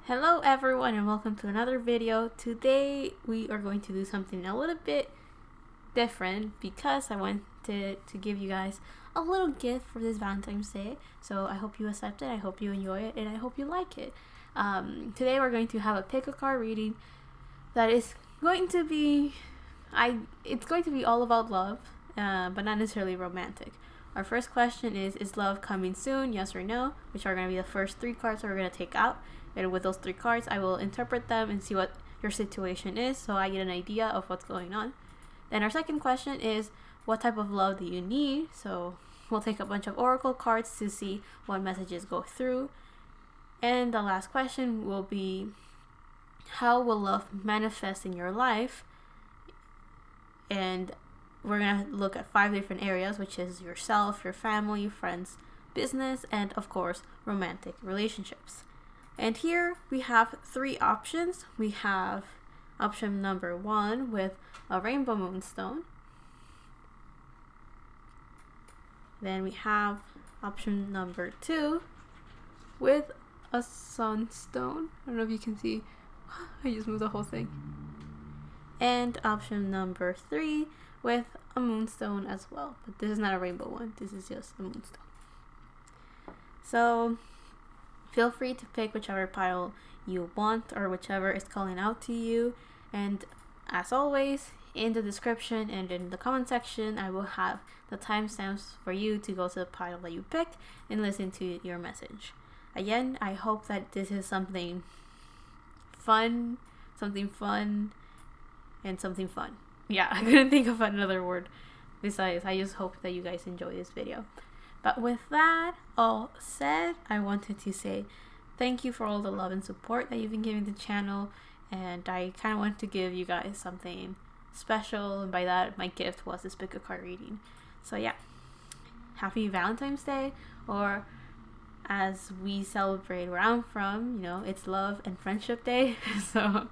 Hello everyone and welcome to another video. Today we are going to do something a little bit different because I wanted to give you guys a little gift for this Valentine's Day. So I hope you accept it, I hope you enjoy it, and I hope you like it. Today we're going to have a pick a card reading that is going to be it's going to be all about love, but not necessarily romantic. Our first question is love coming soon, yes or no, which are going to be the first three cards that we're going to take out. And with those three cards, I will interpret them and see what your situation is so I get an idea of what's going on. Then our second question is, what type of love do you need? So we'll take a bunch of oracle cards to see what messages go through. And the last question will be, how will love manifest in your life? And we're going to look at 5 different areas, which is yourself, your family, friends, business, and of course, romantic relationships. And here we have 3 options. We have option number 1 with a rainbow moonstone. Then we have option number 2 with a sunstone. I don't know if you can see. I just moved the whole thing. And option number 3 with a moonstone as well. But this is not a rainbow one. This is just a moonstone. So feel free to pick whichever pile you want or whichever is calling out to you. And as always, in the description and in the comment section, I will have the timestamps for you to go to the pile that you picked and listen to your message. Again, I hope that this is something fun. Yeah, I couldn't think of another word besides. I just hope that you guys enjoy this video. But with that all said, I wanted to say thank you for all the love and support that you've been giving the channel. And I kind of wanted to give you guys something special. And by that, my gift was this pick a card reading. So yeah, happy Valentine's Day. Or as we celebrate where I'm from, it's Love and Friendship Day. So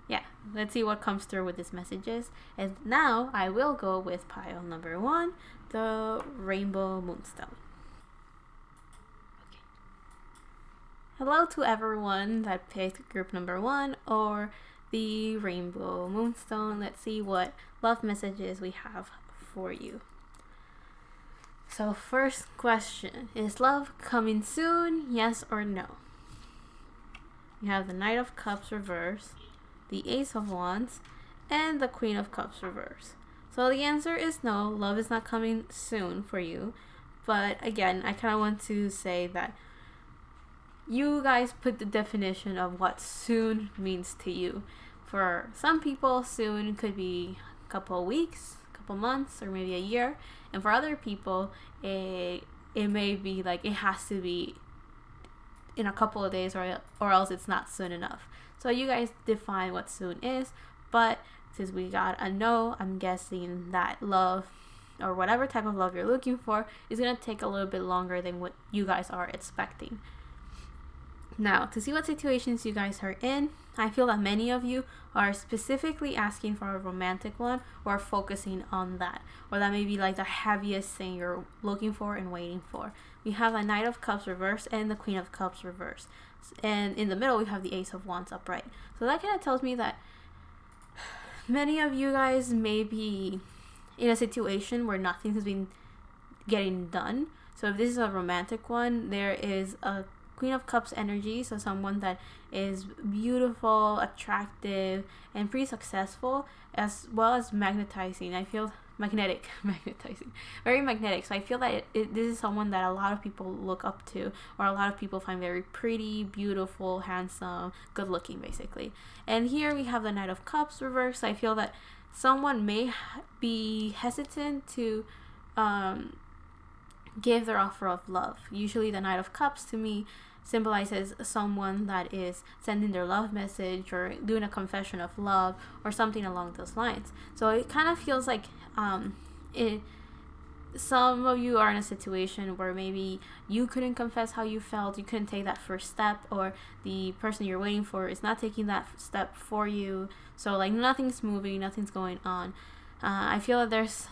yeah, let's see what comes through with these messages. And now I will go with pile number 1, the rainbow moonstone. Okay. Hello to everyone that picked group number 1 or the rainbow moonstone. Let's see what love messages we have for you. So first question, is love coming soon, yes or no? You have the Knight of Cups reverse, the Ace of Wands, and the Queen of Cups reverse. So the answer is no, love is not coming soon for you. But again, I kind of want to say that you guys put the definition of what soon means to you. For some people, soon could be a couple of weeks, a couple months, or maybe a year. And for other people, it may be like it has to be in a couple of days or else it's not soon enough. So you guys define what soon is, but since we got a no, I'm guessing that love or whatever type of love you're looking for is going to take a little bit longer than what you guys are expecting. Now, to see what situations you guys are in, I feel that many of you are specifically asking for a romantic one or focusing on that. Or that may be like the heaviest thing you're looking for and waiting for. We have the Knight of Cups reverse and the Queen of Cups reverse. And in the middle, we have the Ace of Wands upright. So that kind of tells me that many of you guys may be in a situation where nothing has been getting done. So if this is a romantic one, there is a Queen of Cups energy, so someone that is beautiful, attractive, and pretty successful, as well as magnetizing. I feel magnetizing, very magnetic. So I feel that this is someone that a lot of people look up to, or a lot of people find very pretty, beautiful, handsome, good looking, basically. And here we have the Knight of Cups reverse. I feel that someone may be hesitant to give their offer of love. Usually the Knight of Cups to me symbolizes someone that is sending their love message or doing a confession of love or something along those lines. So it kind of feels like some of you are in a situation where maybe you couldn't confess how you felt, you couldn't take that first step, or the person you're waiting for is not taking that step for you. So like nothing's moving, nothing's going on. I feel that there's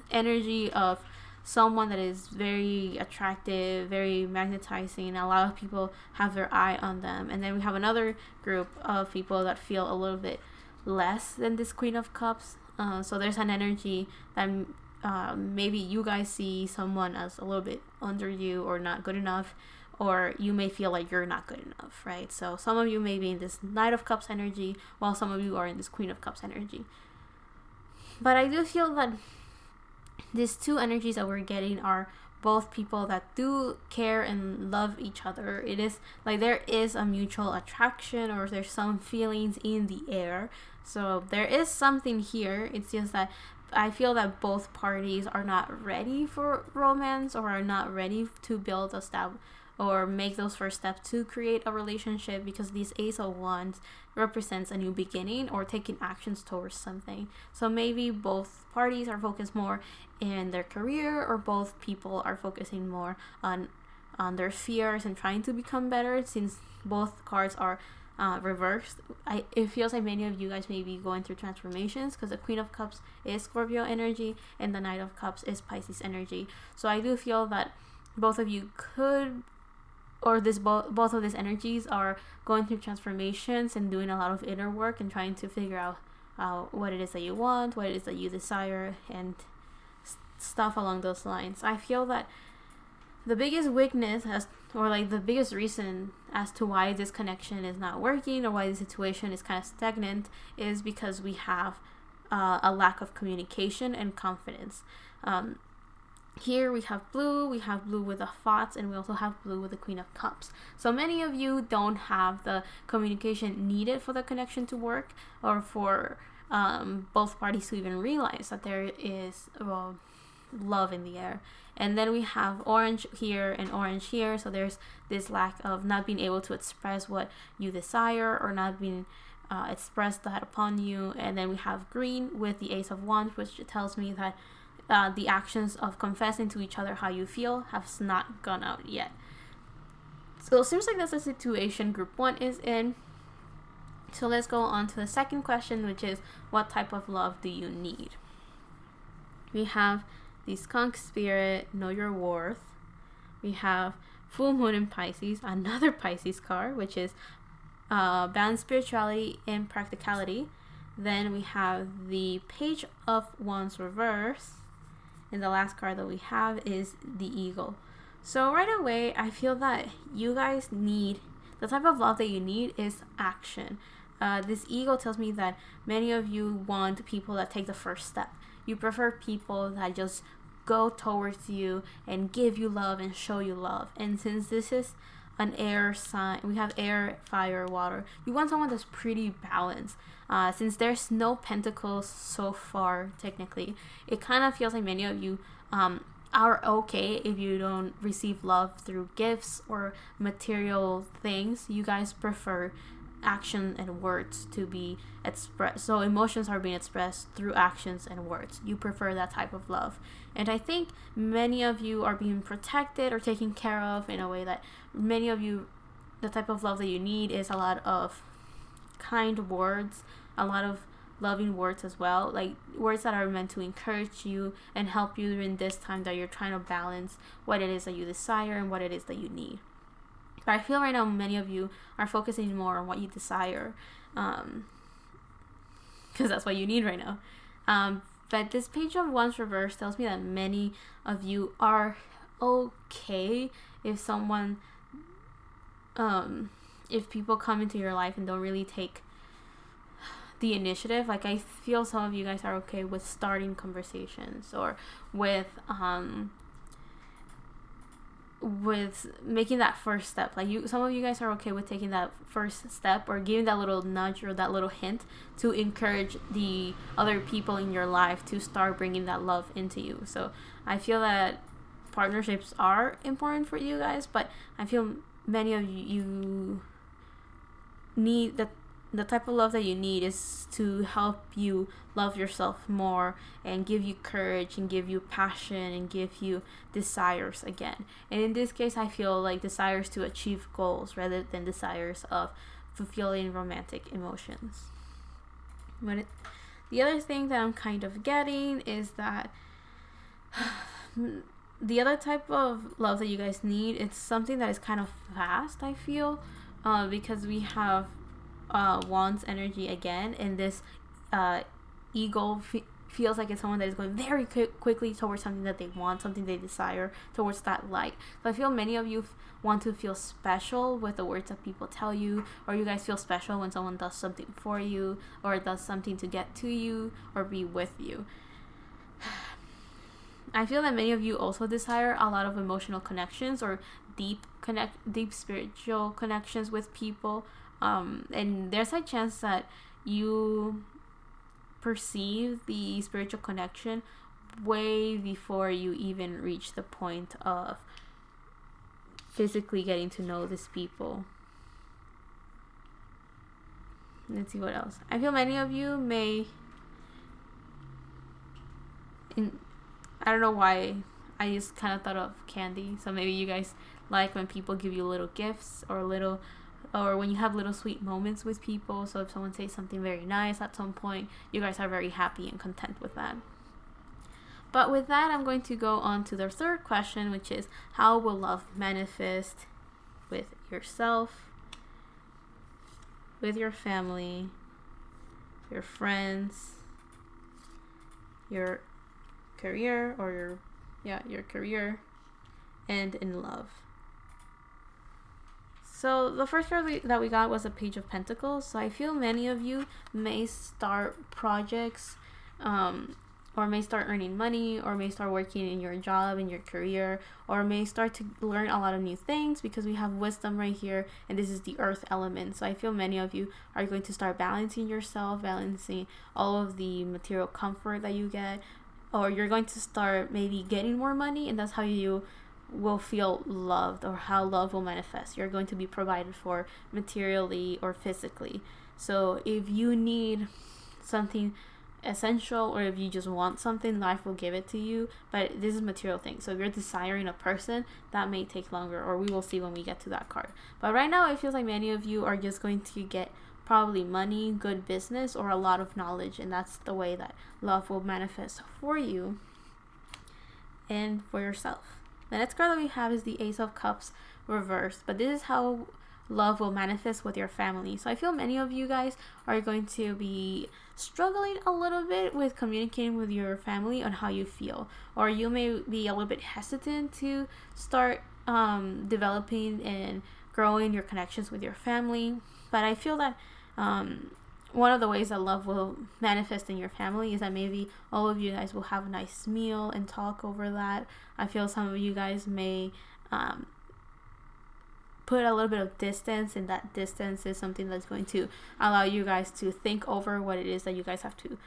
energy of someone that is very attractive, very magnetizing. A lot of people have their eye on them. And then we have another group of people that feel a little bit less than this Queen of Cups. So there's an energy that maybe you guys see someone as a little bit under you or not good enough, or you may feel like you're not good enough, right? So some of you may be in this Knight of Cups energy, while some of you are in this Queen of Cups energy. But I do feel that these two energies that we're getting are both people that do care and love each other. It is like there is a mutual attraction, or there's some feelings in the air. So there is something here. It's just that I feel that both parties are not ready for romance, or are not ready to build a step or make those first steps to create a relationship, because this Ace of Wands represents a new beginning or taking actions towards something. So maybe both parties are focused more in their career, or both people are focusing more on their fears and trying to become better, since both cards are reversed. It feels like many of you guys may be going through transformations, because the Queen of Cups is Scorpio energy and the Knight of Cups is Pisces energy. So I do feel that both of you could, or both of these energies are going through transformations and doing a lot of inner work and trying to figure out what it is that you want, what it is that you desire, and stuff along those lines. I feel that the biggest weakness the biggest reason as to why this connection is not working, or why the situation is kind of stagnant, is because we have a lack of communication and confidence. Here we have blue with the thoughts, and we also have blue with the Queen of Cups. So many of you don't have the communication needed for the connection to work, or for both parties to even realize that there is love in the air. And then we have orange here and orange here, so there's this lack of not being able to express what you desire, or not being expressed that upon you. And then we have green with the Ace of Wands, which tells me that the actions of confessing to each other how you feel has not gone out yet. So it seems like that's the situation group 1 is in. So let's go on to the second question, which is, what type of love do you need? We have the Skunk Spirit, Know Your Worth. We have Full Moon in Pisces, another Pisces card, which is Balance Spirituality and Practicality. Then we have the Page of Wands reverse. And the last card that we have is the Eagle. So right away, I feel that you guys need, the type of love that you need is action. This Eagle tells me that many of you want people that take the first step. You prefer people that just go towards you and give you love and show you love. And since this is an air sign, we have air, fire, water, you want someone that's pretty balanced. Since there's no pentacles so far, technically, it kind of feels like many of you are okay if you don't receive love through gifts or material things. You guys prefer action and words to be expressed. So emotions are being expressed through actions and words. You prefer that type of love. And I think many of you are being protected or taken care of in a way that many of you, the type of love that you need is a lot of kind words, a lot of loving words as well, like words that are meant to encourage you and help you during this time that you're trying to balance what it is that you desire and what it is that you need. But I feel right now many of you are focusing more on what you desire, because that's what you need right now. But this Page of Wands reverse tells me that many of you are okay if someone, if people come into your life and don't really take the initiative. Like, I feel some of you guys are okay with starting conversations, or with making that first step. Like, some of you guys are okay with taking that first step, or giving that little nudge or that little hint to encourage the other people in your life to start bringing that love into you. So I feel that partnerships are important for you guys, but I feel many of you need the type of love that you need is to help you love yourself more and give you courage and give you passion and give you desires again. And in this case, I feel like desires to achieve goals rather than desires of fulfilling romantic emotions. But the other thing that I'm kind of getting is that the other type of love that you guys need, it's something that is kind of fast, I feel, because we have Wands energy again, and this ego feels like it's someone that is going very quickly towards something that they want, something they desire, towards that light. So I feel many of you want to feel special with the words that people tell you, or you guys feel special when someone does something for you, or does something to get to you, or be with you. I feel that many of you also desire a lot of emotional connections, or deep spiritual connections with people, and there's a chance that you perceive the spiritual connection way before you even reach the point of physically getting to know these people. Let's see what else. I feel many of you may, I don't know why I just kind of thought of candy, so maybe you guys like when people give you little gifts, or when you have little sweet moments with people. So if someone says something very nice at some point, you guys are very happy and content with that. But with that, I'm going to go on to the third question, which is, how will love manifest with yourself, with your family, your friends, your career, or your career, and in love? So the first card that we got was a Page of Pentacles. So I feel many of you may start projects, or may start earning money, or may start working in your job, in your career, or may start to learn a lot of new things, because we have wisdom right here, and this is the earth element. So I feel many of you are going to start balancing yourself, balancing all of the material comfort that you get, or you're going to start maybe getting more money, and that's how you will feel loved, or how love will manifest. You're going to be provided for materially or physically. So if you need something essential, or if you just want something, life will give it to you. But this is material things. So if you're desiring a person, that may take longer, or we will see when we get to that card. But right now, it feels like many of you are just going to get probably money, good business, or a lot of knowledge, and that's the way that love will manifest for you and for yourself. The next card that we have is the Ace of Cups reversed, but this is how love will manifest with your family. So I feel many of you guys are going to be struggling a little bit with communicating with your family on how you feel, or you may be a little bit hesitant to start developing and growing your connections with your family. But I feel that one of the ways that love will manifest in your family is that maybe all of you guys will have a nice meal and talk over that. I feel some of you guys may put a little bit of distance, and that distance is something that's going to allow you guys to think over what it is that you guys have to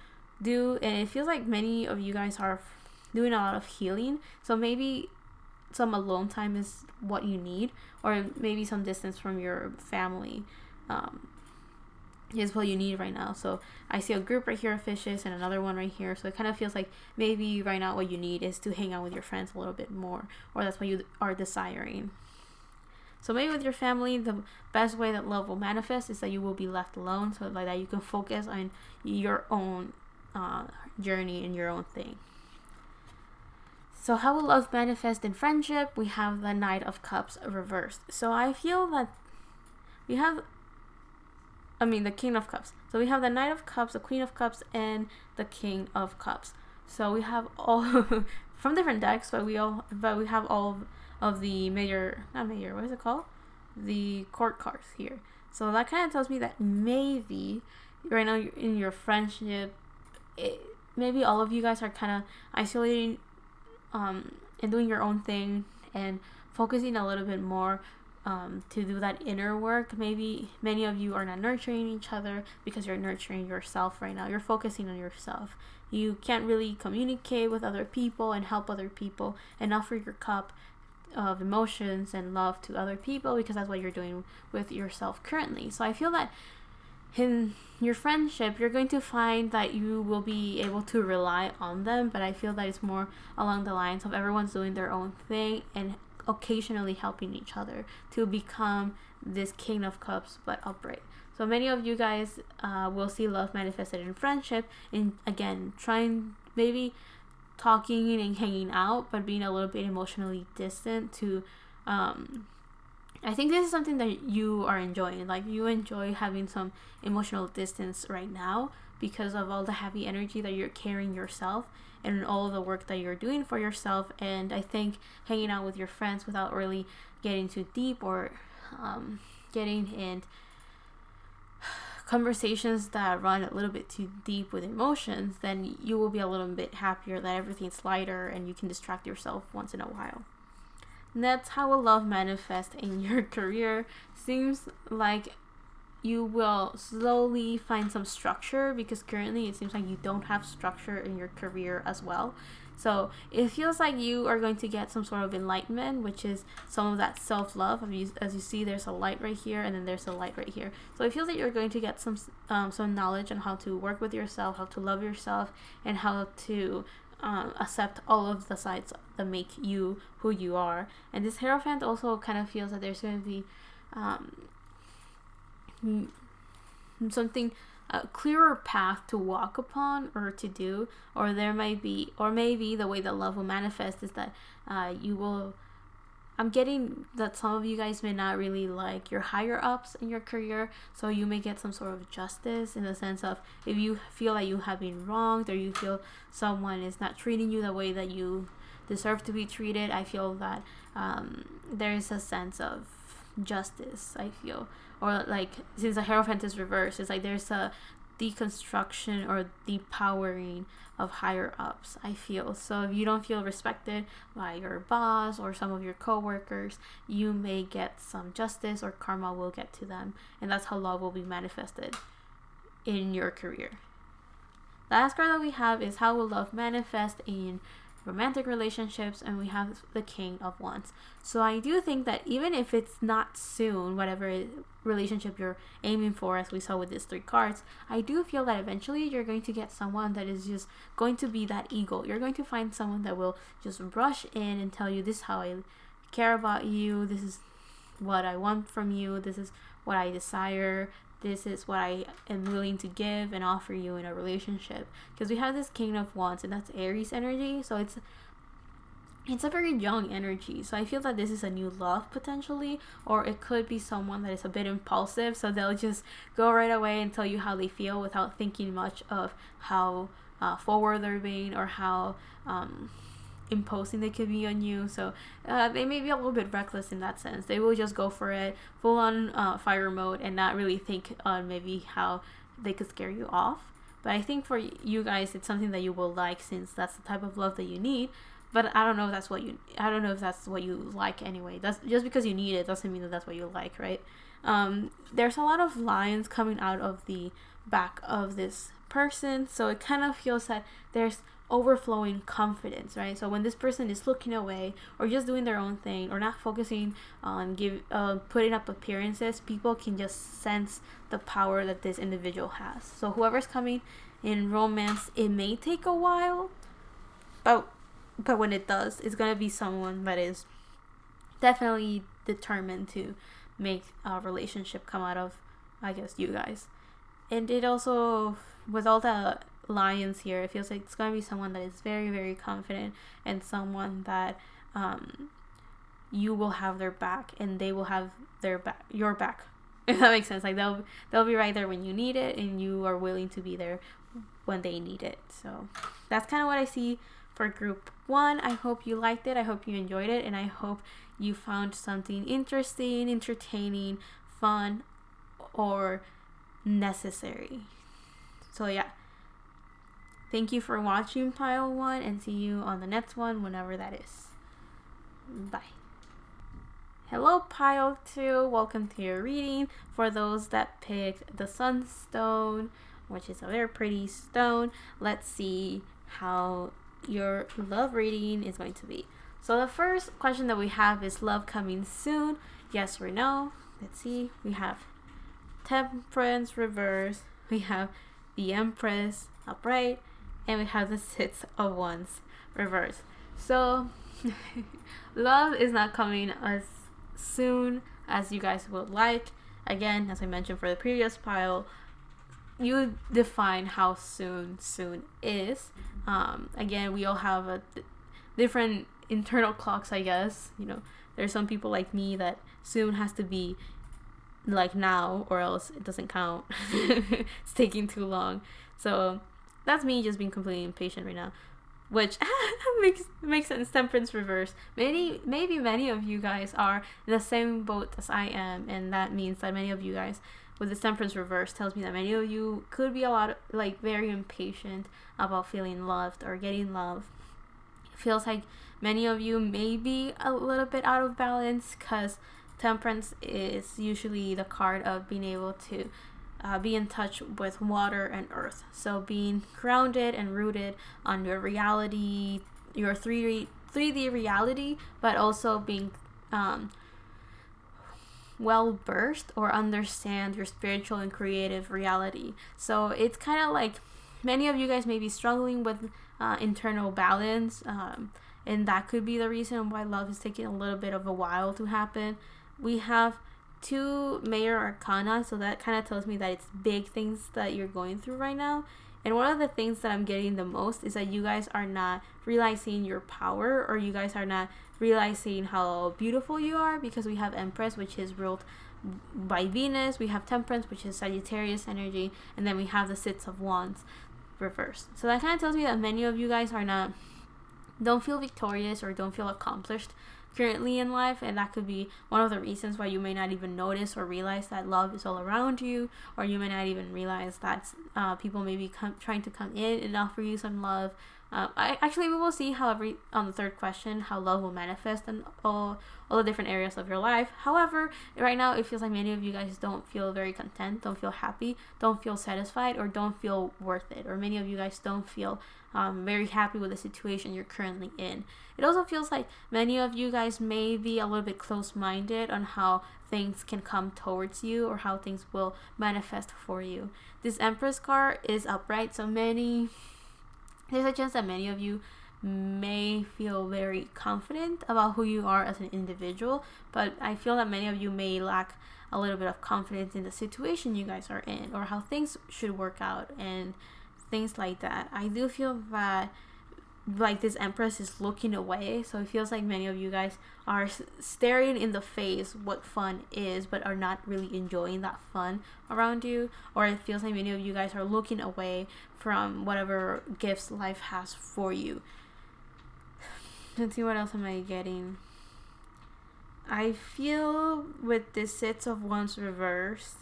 do. And it feels like many of you guys are doing a lot of healing, so maybe some alone time is what you need, or maybe some distance from your family is what you need right now. So I see a group right here of fishes, and another one right here, so it kind of feels like maybe right now what you need is to hang out with your friends a little bit more, or that's what you are desiring. So maybe with your family, the best way that love will manifest is that you will be left alone, so like that you can focus on your own journey and your own thing. So how will love manifest in friendship? We have the Knight of Cups reversed. So I feel that we have the King of Cups. So we have the Knight of Cups, the Queen of Cups, and the King of Cups. So we have all from different decks, but we have all of the what is it called? The court cards here. So that kind of tells me that maybe right now in your friendship, maybe all of you guys are kind of isolating and doing your own thing and focusing a little bit more to do that inner work. Maybe many of you are not nurturing each other because you're nurturing yourself right now. You're focusing on yourself. You can't really communicate with other people and help other people and offer your cup of emotions and love to other people, because that's what you're doing with yourself currently. So I feel that in your friendship, you're going to find that you will be able to rely on them, but I feel that it's more along the lines of everyone's doing their own thing and occasionally helping each other to become this King of Cups, but upright. So many of you guys will see love manifested in friendship, and again, trying maybe talking and hanging out, but being a little bit emotionally distant to I think this is something that you are enjoying. Like, you enjoy having some emotional distance right now because of all the heavy energy that you're carrying yourself and all the work that you're doing for yourself. And I think hanging out with your friends without really getting too deep or getting in conversations that run a little bit too deep with emotions, then you will be a little bit happier that everything's lighter and you can distract yourself once in a while. And that's how will love manifest in your career. Seems like you will slowly find some structure, because currently it seems like you don't have structure in your career as well. So it feels like you are going to get some sort of enlightenment, which is some of that self-love. As you see, there's a light right here, and then there's a light right here. So it feels like you're going to get some knowledge on how to work with yourself, how to love yourself, and how to accept all of the sides that make you who you are. And this Hierophant also kind of feels that there's going to be something, a clearer path to walk upon or to do, or there might be, or maybe the way that love will manifest is that you will, I'm getting that some of you guys may not really like your higher ups in your career, so you may get some sort of justice in the sense of if you feel like you have been wronged or you feel someone is not treating you the way that you deserve to be treated. I feel that there is a sense of justice, I feel. Or like, since the Hierophant is reversed, it's like there's a deconstruction or depowering of higher ups, I feel. So if you don't feel respected by your boss or some of your co-workers, you may get some justice, or karma will get to them, and that's how love will be manifested in your career. The last card that we have is how will love manifest in romantic relationships, and we have the King of Wands. So I do think that even if it's not soon, whatever relationship you're aiming for, as we saw with these 3 cards, I do feel that eventually you're going to get someone that is just going to be that eagle. You're going to find someone that will just rush in and tell you, this is how I care about you, this is what I want from you, this is what I desire, this is what I am willing to give and offer you in a relationship. Because we have this King of Wands, and that's Aries energy, so it's a very young energy. So I feel that this is a new love potentially, or it could be someone that is a bit impulsive, so they'll just go right away and tell you how they feel without thinking much of how forward they're being or how imposing they could be on you. So they may be a little bit reckless in that sense. They will just go for it full on fire mode and not really think on maybe how they could scare you off. But I think for you guys, it's something that you will like, since that's the type of love that you need. But I don't know if that's what you like anyway. That's just because you need it doesn't mean that that's what you like, right? There's a lot of lines coming out of the back of this person, so it kind of feels that there's overflowing confidence, right? So when this person is looking away or just doing their own thing or not focusing on putting up appearances, people can just sense the power that this individual has. So whoever's coming in romance, it may take a while, but when it does, it's gonna be someone that is definitely determined to make a relationship come out of, I guess, you guys. And it also, with all the lions here, it feels like it's gonna be someone that is very, very confident, and someone that you will have their back and they will have your back, if that makes sense. Like they'll be right there when you need it, and you are willing to be there when they need it. So that's kind of what I see for group 1. I hope you liked it, I hope you enjoyed it, and I hope you found something interesting, entertaining, fun, or necessary. So yeah, thank you for watching pile 1, and see you on the next one, whenever that is. Bye. Hello pile 2, welcome to your reading. For those that picked the Sunstone, which is a very pretty stone, let's see how your love reading is going to be. So the first question that we have is love coming soon, yes or no? Let's see. We have Temperance reverse, we have the Empress upright, and we have the 6 of Wands reverse. So love is not coming as soon as you guys would like. Again, as I mentioned for the previous pile, you define how soon is. Again, we all have a different internal clocks, I guess. There's some people like me that soon has to be like now, or else it doesn't count. It's taking too long. So that's me just being completely impatient right now, which makes sense. Temperance reverse. Maybe many of you guys are in the same boat as I am, and that means that many of you guys with this temperance reverse tells me that many of you could be a lot of, like, very impatient about feeling loved or getting love. It feels like many of you may be a little bit out of balance, because temperance is usually the card of being able to be in touch with water and earth. So being grounded and rooted on your reality, your 3D reality, but also being well versed or understand your spiritual and creative reality. So it's kind of like many of you guys may be struggling with internal balance, and that could be the reason why love is taking a little bit of a while to happen. We have 2 major arcana, so that kind of tells me that it's big things that you're going through right now. And one of the things that I'm getting the most is that you guys are not realizing your power, or you guys are not realizing how beautiful you are, because we have Empress, which is ruled by Venus, we have Temperance, which is Sagittarius energy, and then we have the Six of Wands reversed. So that kind of tells me that many of you guys don't feel victorious or don't feel accomplished currently in life, and that could be one of the reasons why you may not even notice or realize that love is all around you, or you may not even realize that people may be trying to come in and offer you some love. We will see on the third question how love will manifest in all the different areas of your life. However, right now it feels like many of you guys don't feel very content, don't feel happy, don't feel satisfied, or don't feel worth it, or many of you guys don't feel very happy with the situation you're currently in. It also feels like many of you guys may be a little bit close-minded on how things can come towards you, or how things will manifest for you. This Empress card is upright, so there's a chance that many of you may feel very confident about who you are as an individual, but I feel that many of you may lack a little bit of confidence in the situation you guys are in, or how things should work out and things like that. I do feel that, like, this Empress is looking away, so it feels like many of you guys are staring in the face what fun is, but are not really enjoying that fun around you, or it feels like many of you guys are looking away from whatever gifts life has for you. Let's see, what else am I getting? I feel with this Six of Wands reversed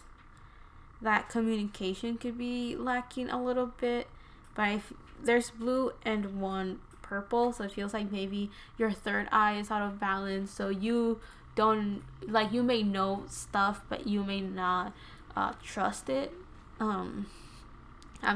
that communication could be lacking a little bit, but there's blue and 1 purple, so it feels like maybe your third eye is out of balance, so you may know stuff, but you may not trust it. I'm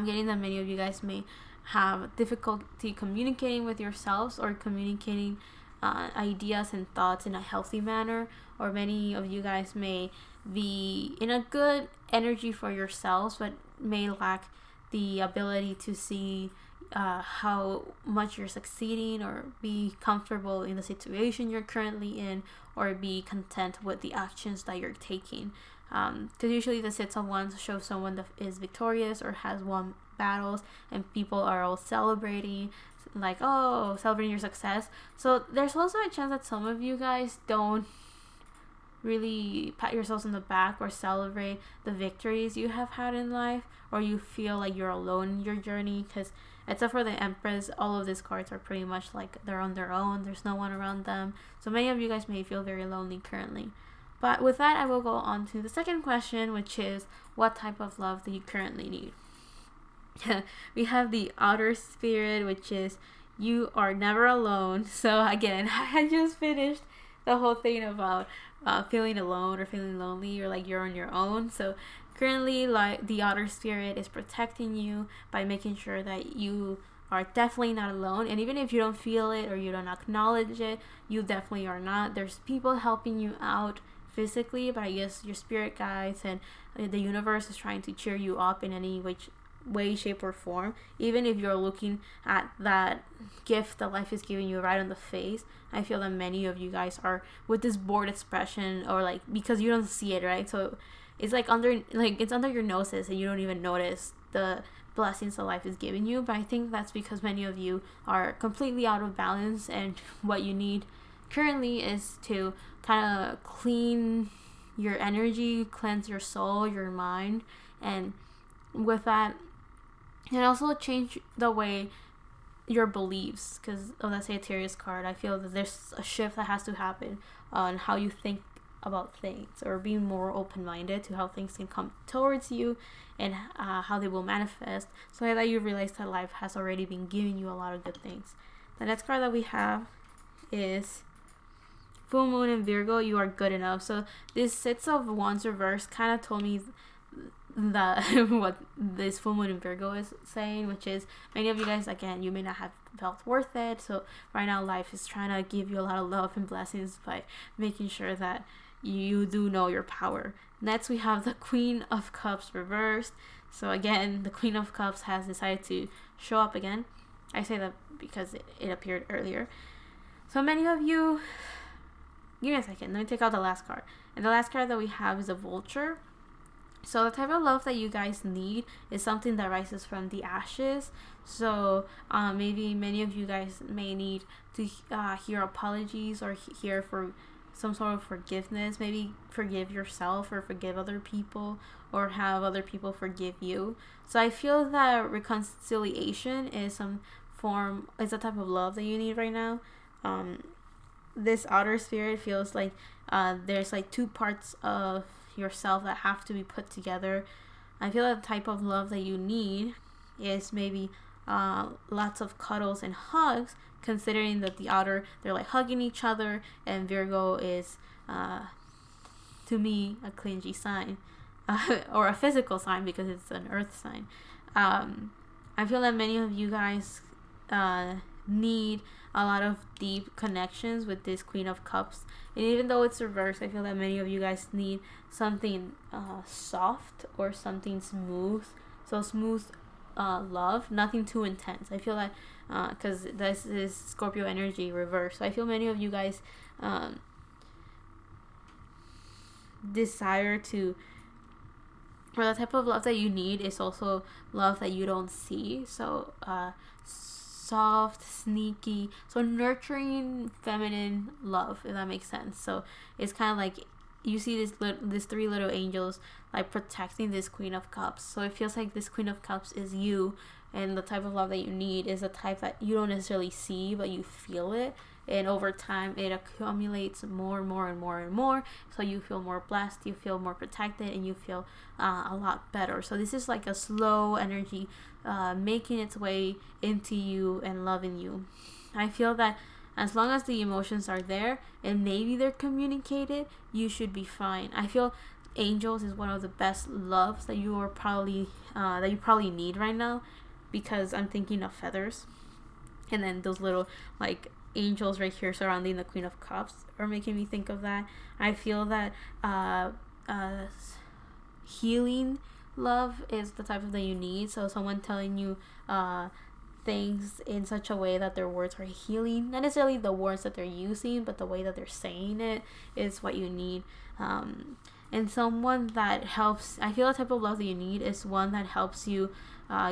getting that many of you guys may have difficulty communicating with yourselves, or communicating ideas and thoughts in a healthy manner, or many of you guys may be in a good energy for yourselves, but may lack the ability to see how much you're succeeding, or be comfortable in the situation you're currently in, or be content with the actions that you're taking. Because usually the Six of Wands show someone that is victorious or has won battles, and people are all celebrating, like, oh, celebrating your success. So there's also a chance that some of you guys don't really pat yourselves on the back or celebrate the victories you have had in life, or you feel like you're alone in your journey, because except for the Empress, all of these cards are pretty much like they're on their own. There's no one around them, so many of you guys may feel very lonely currently. But with that, I will go on to the second question, which is, what type of love do you currently need? We have the Outer Spirit, which is, you are never alone. So again, I just finished the whole thing about feeling alone or feeling lonely, or like you're on your own. So currently, like, the Outer Spirit is protecting you by making sure that you are definitely not alone. And even if you don't feel it or you don't acknowledge it, you definitely are not. There's people helping you out physically, but I guess your spirit guides and the universe is trying to cheer you up in any way, shape, or form. Even if you're looking at that gift that life is giving you right on the face, I feel that many of you guys are with this bored expression, or like, because you don't see it, right? So it's like under, like, it's under your noses and you don't even notice the blessings that life is giving you. But I think that's because many of you are completely out of balance, and what you need currently is to kind of clean your energy, cleanse your soul, your mind, and with that, and also change the way your beliefs, because of that Sagittarius card. I feel that there's a shift that has to happen on how you think about things, or being more open-minded to how things can come towards you and how they will manifest, so that you realize that life has already been giving you a lot of good things. The next card that we have is Full Moon in Virgo. You are good enough. So this Six of Wands reverse kind of told me that what this Full Moon in Virgo is saying, which is many of you guys, again, you may not have felt worth it. So right now life is trying to give you a lot of love and blessings by making sure that you do know your power. Next we have the Queen of Cups reversed. So again, the Queen of Cups has decided to show up again. I say that because it appeared earlier. So many of you, give me a second, let me take out the last card. And the last card that we have is a Vulture. So the type of love that you guys need is something that rises from the ashes. So maybe many of you guys may need to hear apologies, or hear for some sort of forgiveness. Maybe forgive yourself or forgive other people, or have other people forgive you. So I feel that reconciliation is a type of love that you need right now. This outer spirit feels like there's like two parts of yourself that have to be put together. I feel that the type of love that you need is maybe lots of cuddles and hugs, considering that the outer, they're like hugging each other, and Virgo is to me a clingy sign, or a physical sign because it's an earth sign. I feel that many of you guys need a lot of deep connections with this Queen of Cups, and even though it's reversed, I feel that many of you guys need something soft or something smooth. So smooth love, nothing too intense. I feel like because this is Scorpio energy reversed, so I feel many of you guys desire to, or the type of love that you need is also love that you don't see. So soft, sneaky, so nurturing, feminine love, if that makes sense. So it's kind of like you see these three little angels like protecting this Queen of Cups. So it feels like this Queen of Cups is you, and the type of love that you need is a type that you don't necessarily see, but you feel it, and over time it accumulates more and more and more and more, so you feel more blessed, you feel more protected, and you feel a lot better. So this is like a slow energy making its way into you and loving you. I feel that as long as the emotions are there and maybe they're communicated, you should be fine. I feel angels is one of the best loves that you probably need right now, because I'm thinking of feathers, and then those little like angels right here surrounding the Queen of Cups are making me think of that. I feel that healing love is the type of that you need. So someone telling you things in such a way that their words are healing, not necessarily the words that they're using, but the way that they're saying it is what you need. And someone that helps, I feel the type of love that you need is one that helps you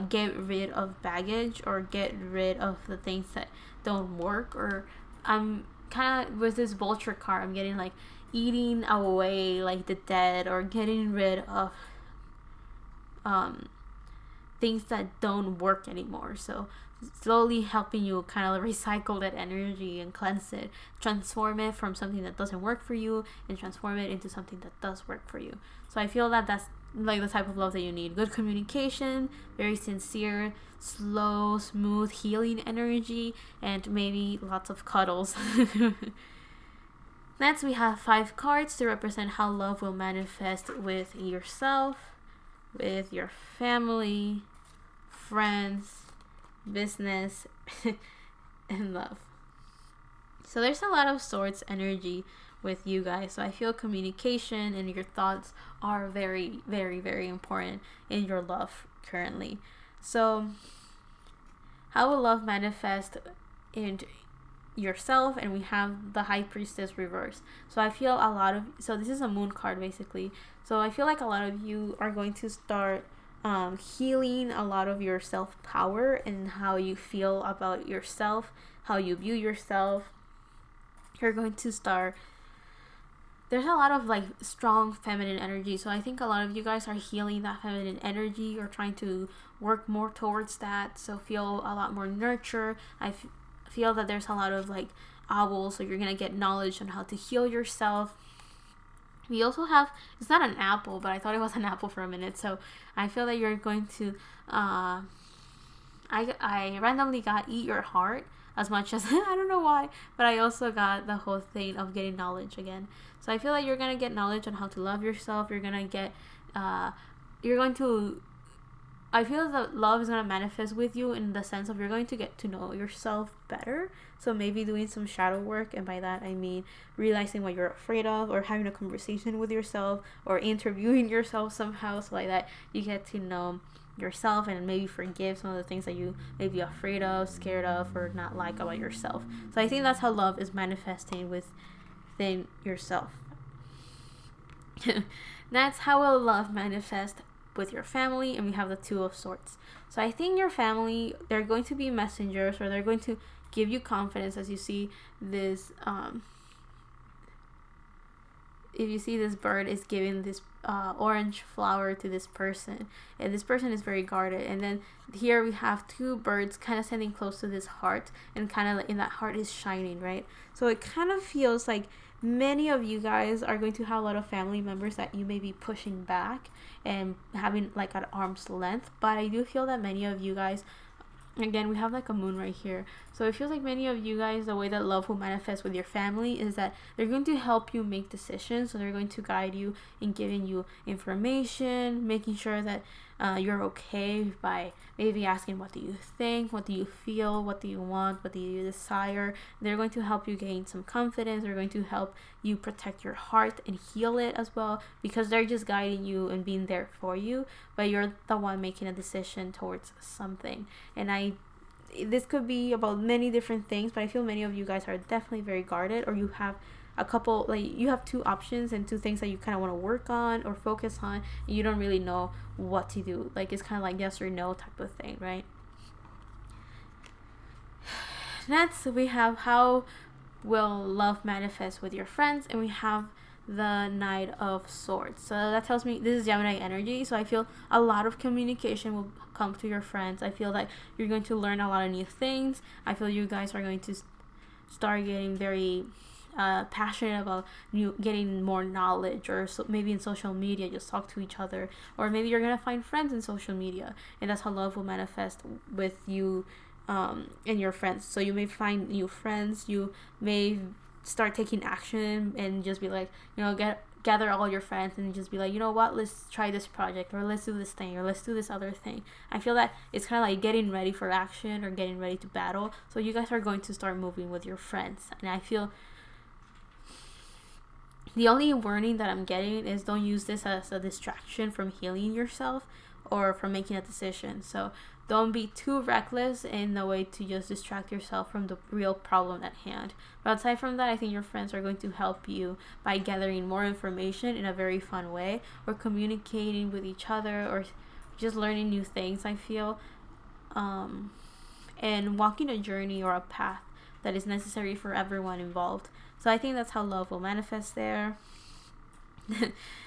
get rid of baggage, or get rid of the things that don't work. Or I'm kind of, with this Vulture card, I'm getting like eating away like the dead, or getting rid of things that don't work anymore. So slowly helping you kind of recycle that energy and cleanse it, transform it from something that doesn't work for you and transform it into something that does work for you. So I feel that that's like the type of love that you need. Good communication, very sincere, slow, smooth, healing energy, and maybe lots of cuddles. Next, we have 5 cards to represent how love will manifest with yourself, with your family, friends, business, and love. So there's a lot of Swords energy with you guys. So I feel communication and your thoughts are very, very, very important in your love currently. So how will love manifest in yourself? And we have the High Priestess reversed. So I feel a lot of, so this is a moon card basically. So I feel like a lot of you are going to start healing a lot of your self-power and how you feel about yourself, how you view yourself. You're going to start, there's a lot of like strong feminine energy, so I think a lot of you guys are healing that feminine energy or trying to work more towards that, so feel a lot more nurture. Feel that there's a lot of like owls, so you're gonna get knowledge on how to heal yourself. We also have, it's not an apple, but I thought it was an apple for a minute, so I feel that you're going to I randomly got eat your heart as much as I don't know why, but I also got the whole thing of getting knowledge again. So I feel like you're gonna get knowledge on how to love yourself. You're gonna get you're going to, I feel that love is going to manifest with you in the sense of you're going to get to know yourself better. So maybe doing some shadow work, and by that I mean realizing what you're afraid of, or having a conversation with yourself, or interviewing yourself somehow, so like that you get to know yourself and maybe forgive some of the things that you may be afraid of, scared of, or not like about yourself. So I think that's how love is manifesting within yourself. That's how will love manifest with your family, and we have the Two of Swords. So I think your family, they're going to be messengers, or they're going to give you confidence. As you see this if you see this bird is giving this orange flower to this person, and this person is very guarded, and then here we have two birds kind of standing close to this heart, and kind of like, in that heart is shining, right? So it kind of feels like many of you guys are going to have a lot of family members that you may be pushing back and having like at arm's length, but I do feel that many of you guys, again, we have like a moon right here, so it feels like many of you guys, the way that love will manifest with your family is that they're going to help you make decisions. So they're going to guide you in giving you information, making sure that you're okay, by maybe asking, what do you think, what do you feel, what do you want, what do you desire. They're going to help you gain some confidence. They're going to help you protect your heart and heal it as well, because they're just guiding you and being there for you, but you're the one making a decision towards something. And this could be about many different things, but I feel many of you guys are definitely very guarded, or you have a couple, like you have two options and two things that you kind of want to work on or focus on, and you don't really know what to do. Like it's kind of like yes or no type of thing, right? Next, we have how will love manifest with your friends, and we have the Knight of Swords. So that tells me this is Gemini energy, so I feel a lot of communication will come to your friends. I feel that you're going to learn a lot of new things. I feel you guys are going to start getting very passionate about getting more knowledge, or maybe in social media just talk to each other, or maybe you're gonna find friends in social media, and that's how love will manifest with you and your friends. So you may find new friends, you may start taking action and just be like, gather all your friends and just be like, you know what, let's try this project, or let's do this thing, or let's do this other thing. I feel that it's kind of like getting ready for action or getting ready to battle. So you guys are going to start moving with your friends, and I feel the only warning that I'm getting is don't use this as a distraction from healing yourself or from making a decision. So don't be too reckless in the way to just distract yourself from the real problem at hand. But aside from that, I think your friends are going to help you by gathering more information in a very fun way, or communicating with each other, or just learning new things, I feel. And walking a journey or a path that is necessary for everyone involved. So I think that's how love will manifest there.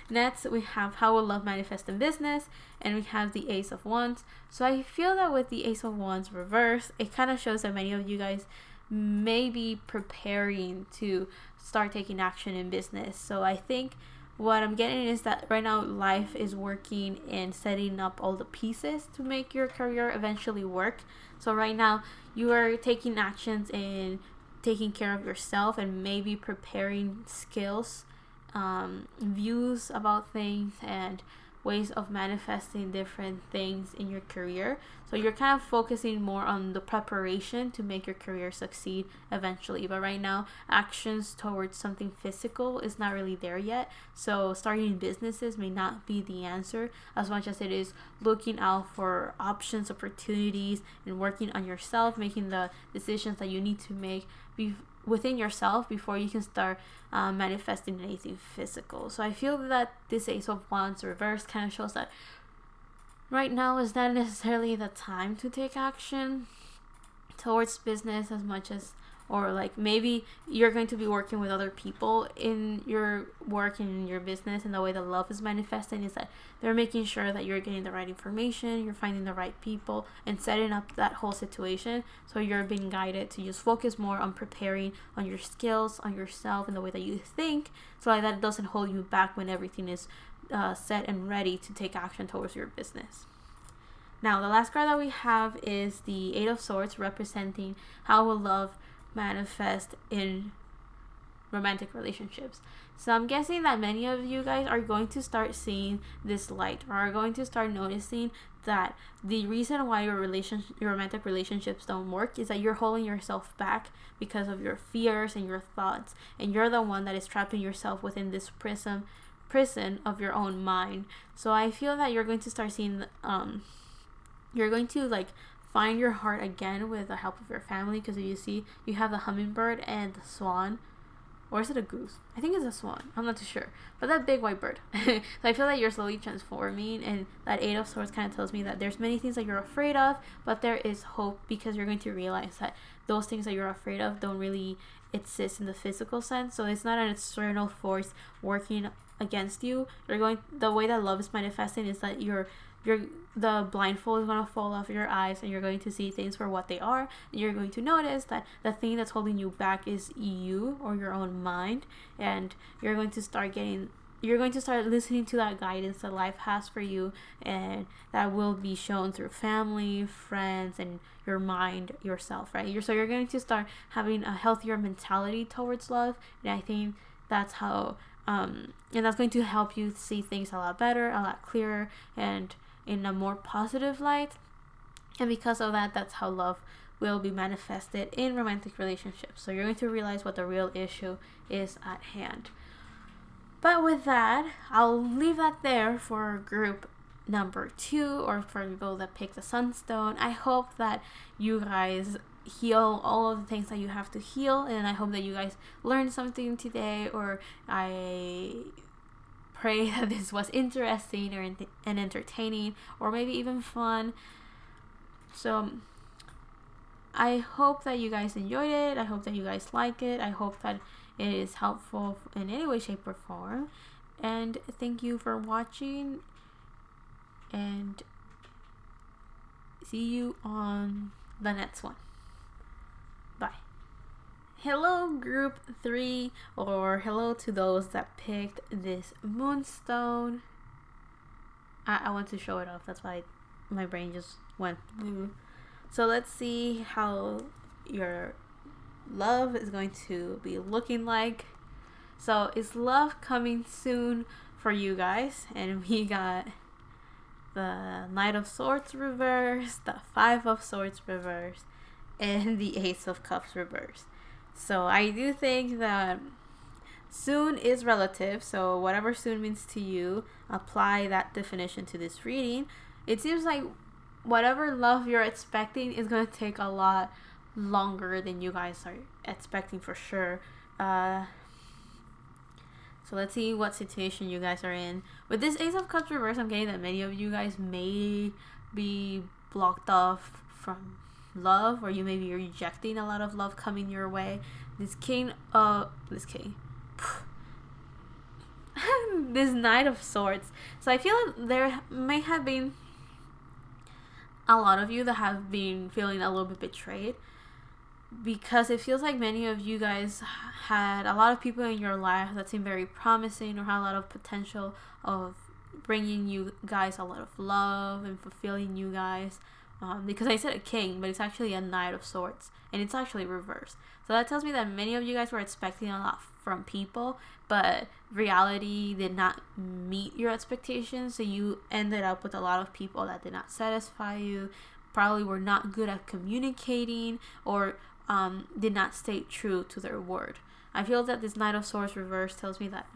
Next, we have how will love manifest in business, and we have the Ace of Wands. So I feel that with the Ace of Wands reversed, it kind of shows that many of you guys may be preparing to start taking action in business. So I think what I'm getting is that right now life is working and setting up all the pieces to make your career eventually work. So right now you are taking actions in taking care of yourself, and maybe preparing skills, views about things, and ways of manifesting different things in your career. So you're kind of focusing more on the preparation to make your career succeed eventually. But right now, actions towards something physical is not really there yet. So starting businesses may not be the answer, as much as it is looking out for options, opportunities, and working on yourself, making the decisions that you need to make within yourself before you can start manifesting anything physical. So I feel that this Ace of Wands reverse kind of shows that right now is not necessarily the time to take action towards business as much as, or like maybe you're going to be working with other people in your work and in your business, and the way that love is manifesting is that they're making sure that you're getting the right information, you're finding the right people, and setting up that whole situation. So you're being guided to just focus more on preparing on your skills, on yourself, and the way that you think, so like that it doesn't hold you back when everything is set and ready to take action towards your business. Now, the last card that we have is the Eight of Swords, representing how will love manifest in romantic relationships. So I'm guessing that many of you guys are going to start seeing this light, or are going to start noticing that the reason why your romantic relationships don't work is that you're holding yourself back because of your fears and your thoughts, and you're the one that is trapping yourself within this prison of your own mind. So I feel that you're going to start seeing you're going to like find your heart again with the help of your family, because if you see, you have the hummingbird and the swan, or is it a goose? I think it's a swan, I'm not too sure, but that big white bird. So I feel that you're slowly transforming, and that Eight of Swords kind of tells me that there's many things that you're afraid of, but there is hope, because you're going to realize that those things that you're afraid of don't really exist in the physical sense. So it's not an external force working against you. The way that love is manifesting is that the blindfold is going to fall off your eyes, and you're going to see things for what they are, and you're going to notice that the thing that's holding you back is you, or your own mind, and you're going to start listening to that guidance that life has for you, and that will be shown through family, friends, and your mind, yourself, right? So you're going to start having a healthier mentality towards love, and I think that's how and that's going to help you see things a lot better, a lot clearer, and in a more positive light. And because of that, that's how love will be manifested in romantic relationships. So you're going to realize what the real issue is at hand. But with that, I'll leave that there for group number 2, or for people that pick the Sunstone. I hope that you guys heal all of the things that you have to heal, and I hope that you guys learned something today, or I pray that this was interesting and entertaining, or maybe even fun. So I hope that you guys enjoyed it. I hope that you guys like it. I hope that it is helpful in any way, shape, or form. And thank you for watching, and see you on the next one. Bye. Hello group 3, or hello to those that picked this Moonstone. I want to show it off, that's why my brain just went blue. So let's see how your love is going to be looking like. So is love coming soon for you guys? And we got the Knight of Swords reverse, the Five of Swords reverse, and the Ace of Cups reverse. So I do think that soon is relative, so whatever soon means to you, apply that definition to this reading. It seems like whatever love you're expecting is going to take a lot longer than you guys are expecting, for sure. So let's see what situation you guys are in. With this Ace of Cups reverse, I'm getting that many of you guys may be blocked off from love, or you may be rejecting a lot of love coming your way. This Knight of Swords. So I feel like there may have been a lot of you that have been feeling a little bit betrayed, because it feels like many of you guys had a lot of people in your life that seemed very promising, or had a lot of potential of bringing you guys a lot of love and fulfilling you guys. Because I said a king, but it's actually a Knight of Swords, and it's actually reversed. So that tells me that many of you guys were expecting a lot from people, but reality did not meet your expectations, so you ended up with a lot of people that did not satisfy you, probably were not good at communicating, or did not stay true to their word. I feel that this Knight of Swords reverse tells me that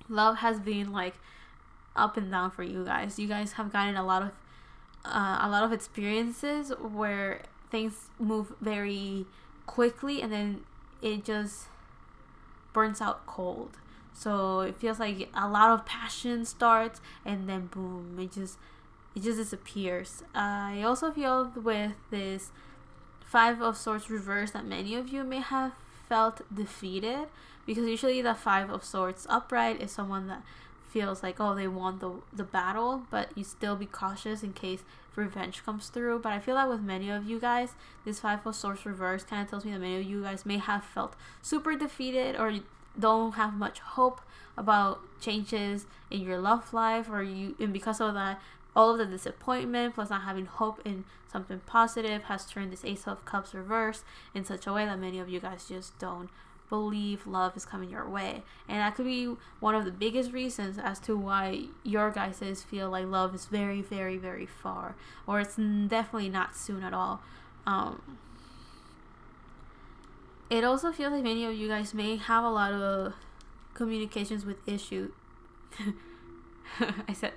love has been like up and down for you guys. You guys have gotten a lot of experiences where things move very quickly, and then it just burns out cold. So it feels like a lot of passion starts, and then boom, it just disappears. I also feel with this Five of Swords reverse that many of you may have felt defeated, because usually the Five of Swords upright is someone that feels like, oh, they won the battle, but you still be cautious in case revenge comes through. But I feel that with many of you guys, this Five of Swords reverse kind of tells me that many of you guys may have felt super defeated, or don't have much hope about changes in your love life, and because of that, all of the disappointment plus not having hope in something positive has turned this Ace of Cups reverse in such a way that many of you guys just don't believe love is coming your way. And that could be one of the biggest reasons as to why your guys feel like love is very, very, very far, or it's definitely not soon at all. It also feels like many of you guys may have a lot of communications with issues. I said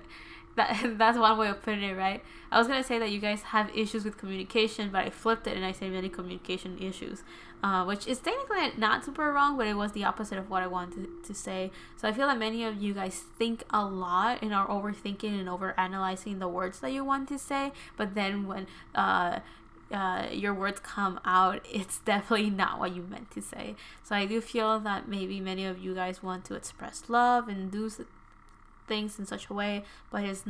that's one way of putting it, right? I was gonna say that you guys have issues with communication, but I flipped it and I said many communication issues, which is technically not super wrong, but it was the opposite of what I wanted to say. So I feel that many of you guys think a lot and are overthinking and overanalyzing the words that you want to say, but then when your words come out, it's definitely not what you meant to say. So I do feel that maybe many of you guys want to express love and do things in such a way, but it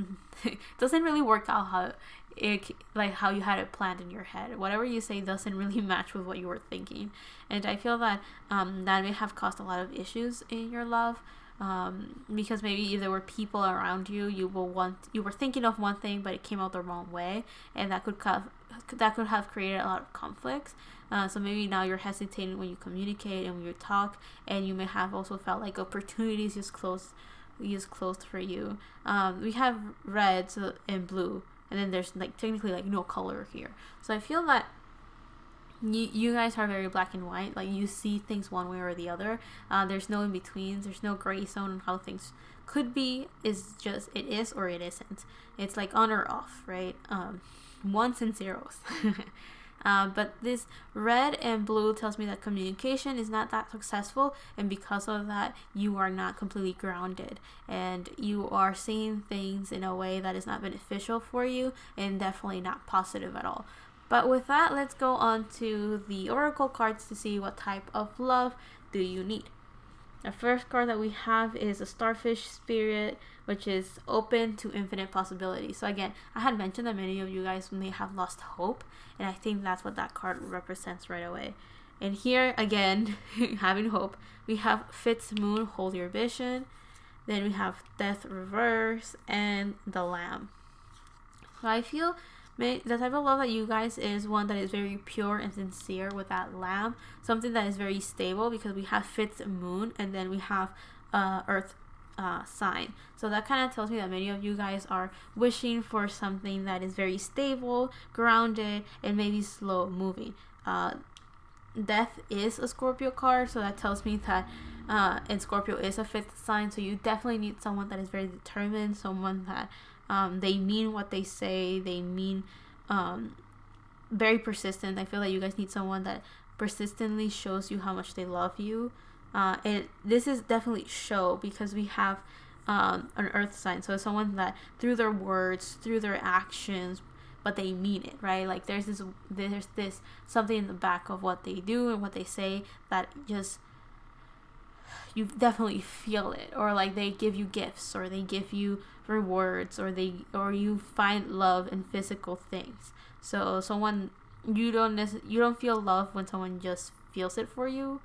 doesn't really work out how you had it planned in your head. Whatever you say doesn't really match with what you were thinking, and I feel that that may have caused a lot of issues in your love, because maybe if there were people around you, you were thinking of one thing but it came out the wrong way, and that could have created a lot of conflicts. So maybe now you're hesitating when you communicate and when you talk, and you may have also felt like opportunities just closed for you. We have red and blue, and then there's technically no color here. So I feel that you guys are very black and white. Like, you see things one way or the other. There's no in betweens. There's no gray zone on how things could be. It's just it is or it isn't. It's like on or off, right? Ones and zeros. But this red and blue tells me that communication is not that successful, and because of that, you are not completely grounded, and you are seeing things in a way that is not beneficial for you, and definitely not positive at all. But with that, let's go on to the oracle cards to see what type of love do you need. The first card that we have is a starfish spirit, which is open to infinite possibilities. So again, I had mentioned that many of you guys may have lost hope, and I think that's what that card represents right away. And here again, having hope, we have Fitz Moon, hold your vision. Then we have Death reverse and the Lamb. So I feel the type of love that you guys is one that is very pure and sincere with that Lamb, something that is very stable, because we have Fitz Moon and then we have Earth sign. So that kind of tells me that many of you guys are wishing for something that is very stable, grounded, and maybe slow moving. Death is a Scorpio card, so that tells me that and Scorpio is a fifth sign, so you definitely need someone that is very determined, someone that they mean what they say, they mean very persistent. I feel like you guys need someone that persistently shows you how much they love you. And this is definitely show, because we have an earth sign, so someone that through their words, through their actions, but they mean it, right? Like there's this something in the back of what they do and what they say that just, you definitely feel it. Or like they give you gifts, or they give you rewards, or you find love in physical things. So someone, you don't feel love when someone just feels it for you.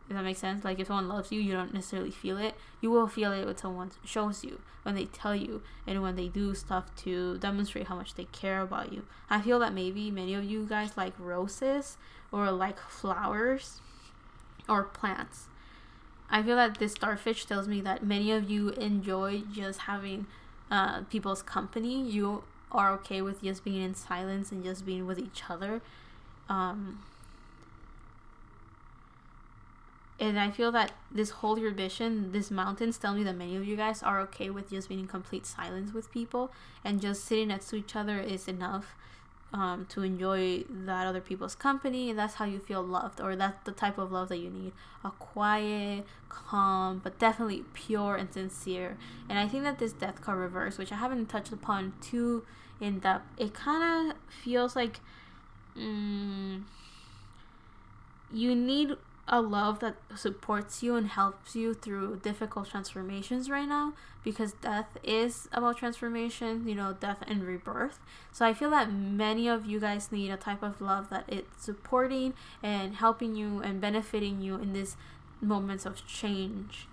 Does that make sense? Like if someone loves you, you don't necessarily feel it. You will feel it when someone shows you, when they tell you, and when they do stuff to demonstrate how much they care about you. I feel that maybe many of you guys like roses, or like flowers, or plants. I feel that this starfish tells me that many of you enjoy just having people's company. You are okay with just being in silence and just being with each other. And I feel that this hold your vision, this mountains tell me that many of you guys are okay with just being in complete silence with people, and just sitting next to each other is enough to enjoy that other people's company, and that's how you feel loved, or that's the type of love that you need. A quiet, calm, but definitely pure and sincere. And I think that this death card reverse, which I haven't touched upon too in depth, it kind of feels like you need a love that supports you and helps you through difficult transformations right now, because death is about transformation, death and rebirth. So I feel that many of you guys need a type of love that it's supporting and helping you and benefiting you in these moments of change.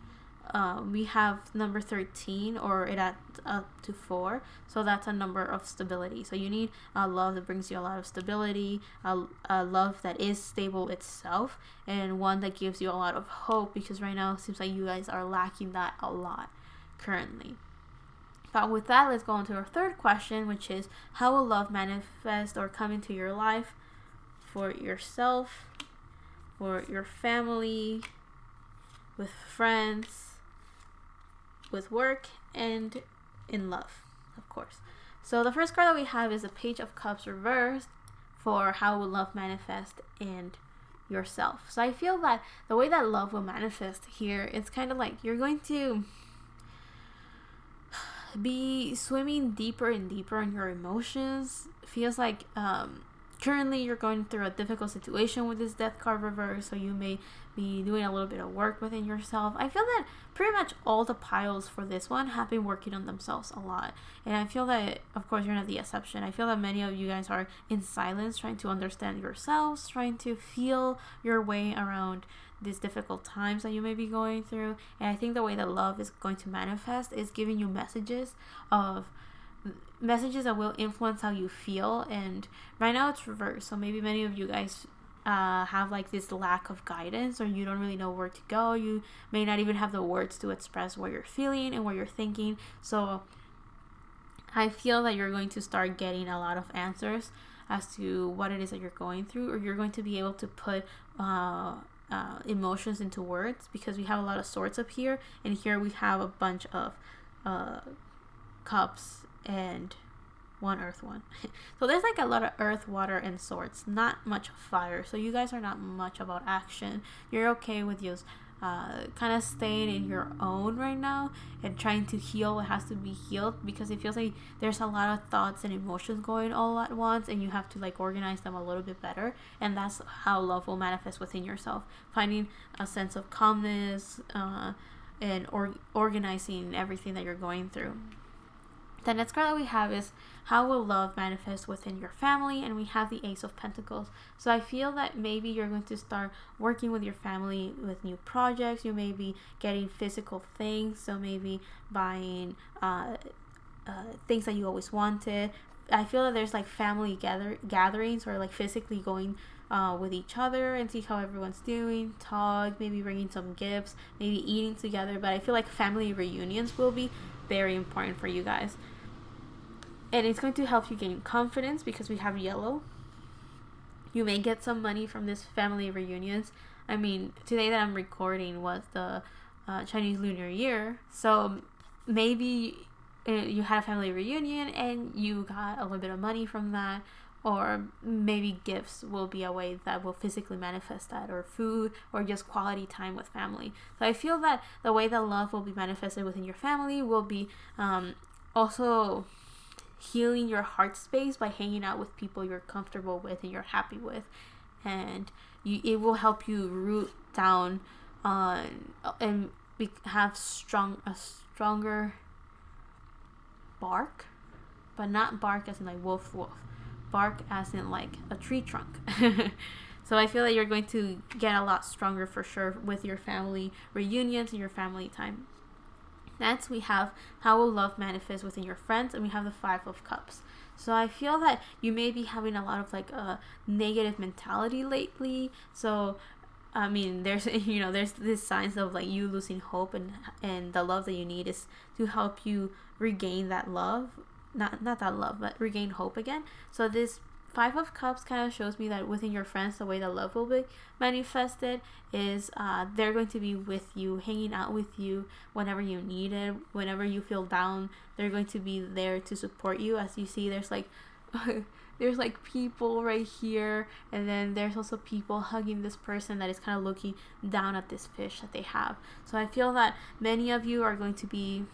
We have number 13, or it adds up to 4, so that's a number of stability. So you need a love that brings you a lot of stability, a love that is stable itself, and one that gives you a lot of hope, because right now it seems like you guys are lacking that a lot currently. But with that, let's go on to our third question, which is, how will love manifest or come into your life for yourself, for your family, with friends, with work, and in love, of course. So the first card that we have is a Page of Cups reversed for how will love manifest in yourself. So I feel that the way that love will manifest here, it's kind of like you're going to be swimming deeper and deeper in your emotions. It feels like currently you're going through a difficult situation with this death card reverse, so you may be doing a little bit of work within yourself. I feel that pretty much all the piles for this one have been working on themselves a lot, and I feel that, of course, you're not the exception. I feel that many of you guys are in silence, trying to understand yourselves, trying to feel your way around these difficult times that you may be going through. And I think the way that love is going to manifest is giving you messages that will influence how you feel. And right now it's reversed, so maybe many of you guys have like this lack of guidance, or you don't really know where to go. You may not even have the words to express what you're feeling and what you're thinking. So I feel that you're going to start getting a lot of answers as to what it is that you're going through, or you're going to be able to put emotions into words, because we have a lot of swords up here, and here we have a bunch of cups and one earth one. So there's like a lot of earth, water, and swords, not much fire. So you guys are not much about action. You're okay with just kind of staying in your own right now and trying to heal what has to be healed, because it feels like there's a lot of thoughts and emotions going all at once, and you have to like organize them a little bit better. And that's how love will manifest within yourself, finding a sense of calmness and organizing everything that you're going through. The next card that we have is, how will love manifest within your family? And we have the Ace of Pentacles. So I feel that maybe you're going to start working with your family with new projects. You may be getting physical things, so maybe buying things that you always wanted. I feel that there's like family gatherings, or like physically going with each other and see how everyone's doing, talk, maybe bringing some gifts, maybe eating together. But I feel like family reunions will be very important for you guys. And it's going to help you gain confidence, because we have yellow. You may get some money from this family reunions. I mean, today that I'm recording was the Chinese Lunar Year. So maybe you had a family reunion and you got a little bit of money from that. Or maybe gifts will be a way that will physically manifest that, or food, or just quality time with family. So I feel that the way that love will be manifested within your family will be also healing your heart space by hanging out with people you're comfortable with and you're happy with. And it will help you root down and have a stronger bark, but not bark as in like wolf. Bark as in like a tree trunk. So I feel that you're going to get a lot stronger for sure with your family reunions and your family time. Next, we have, how will love manifest within your friends? And we have the 5 of Cups. So I feel that you may be having a lot of like a negative mentality lately. So I mean, there's this signs of like you losing hope, and the love that you need is to help you regain that love. Not that love, but regain hope again. So this 5 of Cups kind of shows me that within your friends, the way that love will be manifested is they're going to be with you, hanging out with you whenever you need it, whenever you feel down. They're going to be there to support you. As you see, there's like there's like people right here, and then there's also people hugging this person that is kind of looking down at this fish that they have. So I feel that many of you are going to be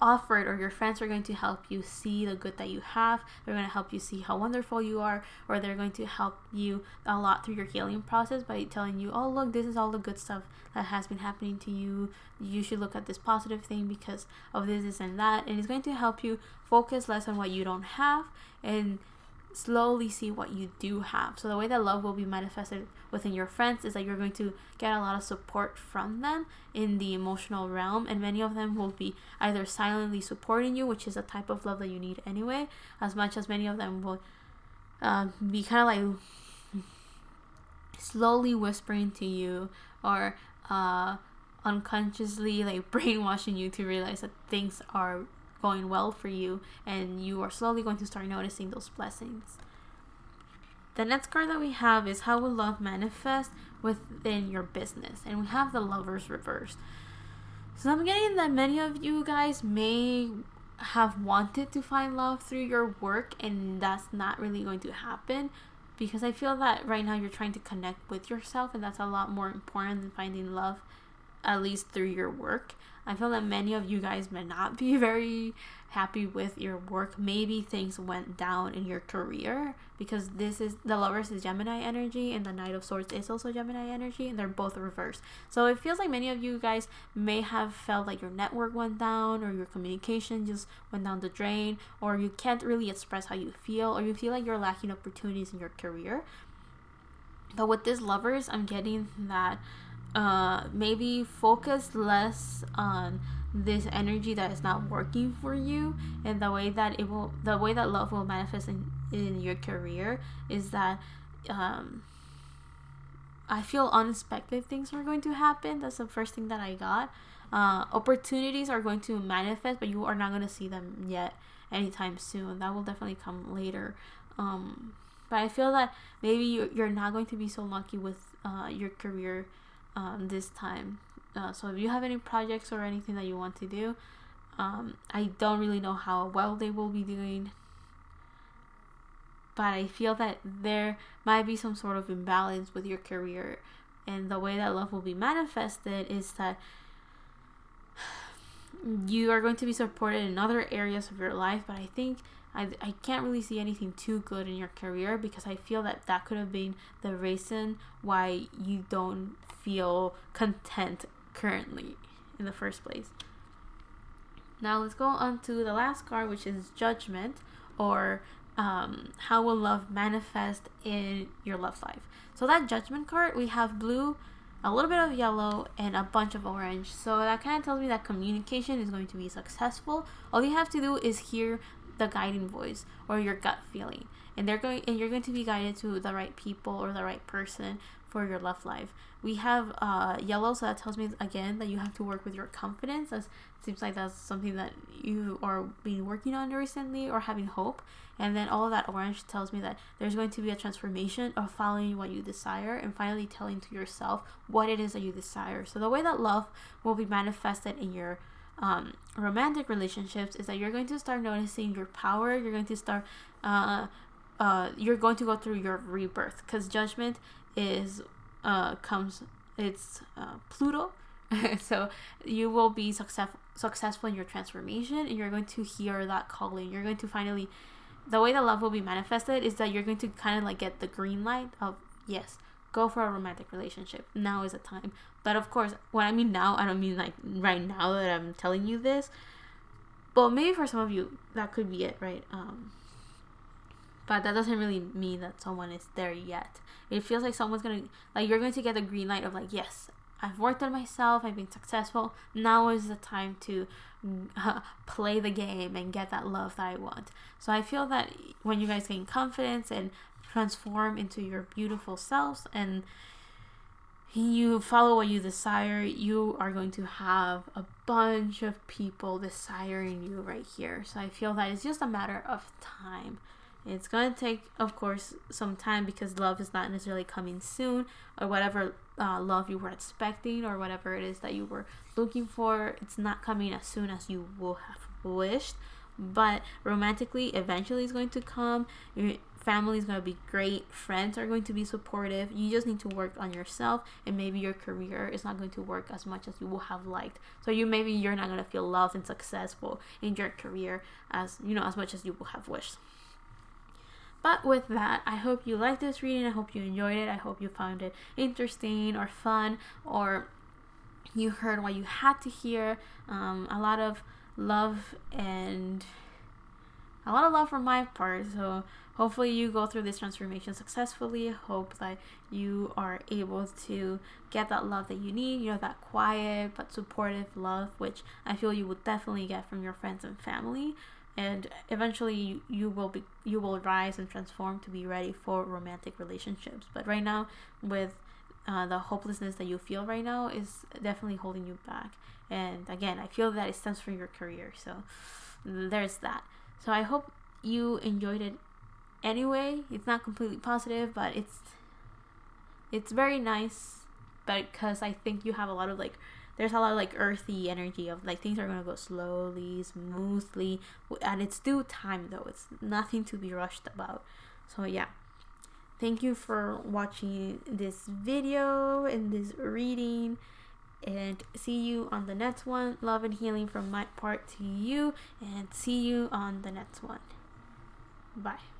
offered, or your friends are going to help you see the good that you have. They're going to help you see how wonderful you are, or they're going to help you a lot through your healing process by telling you, oh look, this is all the good stuff that has been happening to you. You should look at this positive thing because of this and that. And it's going to help you focus less on what you don't have and slowly see what you do have. So the way that love will be manifested within your friends is that you're going to get a lot of support from them in the emotional realm, and many of them will be either silently supporting you, which is a type of love that you need anyway, as much as many of them will be kind of like slowly whispering to you, or unconsciously like brainwashing you to realize that things are going well for you, and you are slowly going to start noticing those blessings. The next card that we have is how will love manifest within your business, and we have the Lovers reversed. So I'm getting that many of you guys may have wanted to find love through your work, and that's not really going to happen, because I feel that right now you're trying to connect with yourself, and that's a lot more important than finding love, at least through your work. I feel that many of you guys may not be very happy with your work. Maybe things went down in your career, because this is the Lovers is Gemini energy, and the Knight of Swords is also Gemini energy, and they're both reversed. So it feels like many of you guys may have felt like your network went down, or your communication just went down the drain, or you can't really express how you feel, or you feel like you're lacking opportunities in your career. But with this Lovers, I'm getting that maybe focus less on this energy that is not working for you, and the way that love will manifest in your career is that I feel unexpected things are going to happen. That's the first thing that I got. Opportunities are going to manifest, but you are not going to see them yet anytime soon. That will definitely come later. But I feel that maybe you're not going to be so lucky with your career this time. So if you have any projects or anything that you want to do, I don't really know how well they will be doing, but I feel that there might be some sort of imbalance with your career, and the way that love will be manifested is that you are going to be supported in other areas of your life, but I think I can't really see anything too good in your career, because I feel that could have been the reason why you don't feel content currently in the first place. Now let's go on to the last card, which is Judgment, or how will love manifest in your love life. So that Judgment card, we have blue, a little bit of yellow, and a bunch of orange. So that kind of tells me that communication is going to be successful. All you have to do is hear the guiding voice or your gut feeling, and you're going to be guided to the right people or the right person for your love life. We have yellow, so that tells me again that you have to work with your confidence. That seems like that's something that you are being working on recently or having hope. And then all of that orange tells me that there's going to be a transformation of following what you desire and finally telling to yourself what it is that you desire. So the way that love will be manifested in your romantic relationships is that you're going to start noticing your power. You're going to start you're going to go through your rebirth, because Judgment is Pluto. So you will be successful in your transformation, and you're going to hear that calling. You're going to finally, the way that love will be manifested is that you're going to kind of like get the green light of, yes, go for a romantic relationship. Now is the time. But of course, when I mean now, I don't mean like right now that I'm telling you this, but maybe for some of you that could be it, right? But that doesn't really mean that someone is there yet. It feels like someone's gonna, like, you're going to get the green light of like, yes, I've worked on myself, I've been successful, now is the time to play the game and get that love that I want. So I feel that when you guys gain confidence and transform into your beautiful selves and you follow what you desire, you are going to have a bunch of people desiring you right here. So I feel that it's just a matter of time. It's going to take, of course, some time, because love is not necessarily coming soon, or whatever love you were expecting or whatever it is that you were looking for, it's not coming as soon as you will have wished. but romantically eventually it's going to come. Your family is going to be great, friends are going to be supportive. You just need to work on yourself, and maybe your career is not going to work as much as you will have liked. So you're not going to feel loved and successful in your career as as much as you will have wished. But with that, I hope you liked this reading. I hope you enjoyed it. I hope you found it interesting or fun, or you heard what you had to hear. A lot of love from my part. So hopefully you go through this transformation successfully. Hope that you are able to get that love that you need, that quiet but supportive love, which I feel you would definitely get from your friends and family. And eventually you will rise and transform to be ready for romantic relationships. But right now, with the hopelessness that you feel right now is definitely holding you back. And again, I feel that it stems from your career. So there's that. So I hope you enjoyed it anyway. It's not completely positive, but it's very nice, because I think you have a lot of there's a lot of earthy energy of things are gonna go slowly, smoothly, and it's due time though. It's nothing to be rushed about. So yeah, thank you for watching this video and this reading, and see you on the next one. Love and healing from my part to you, and see you on the next one. Bye.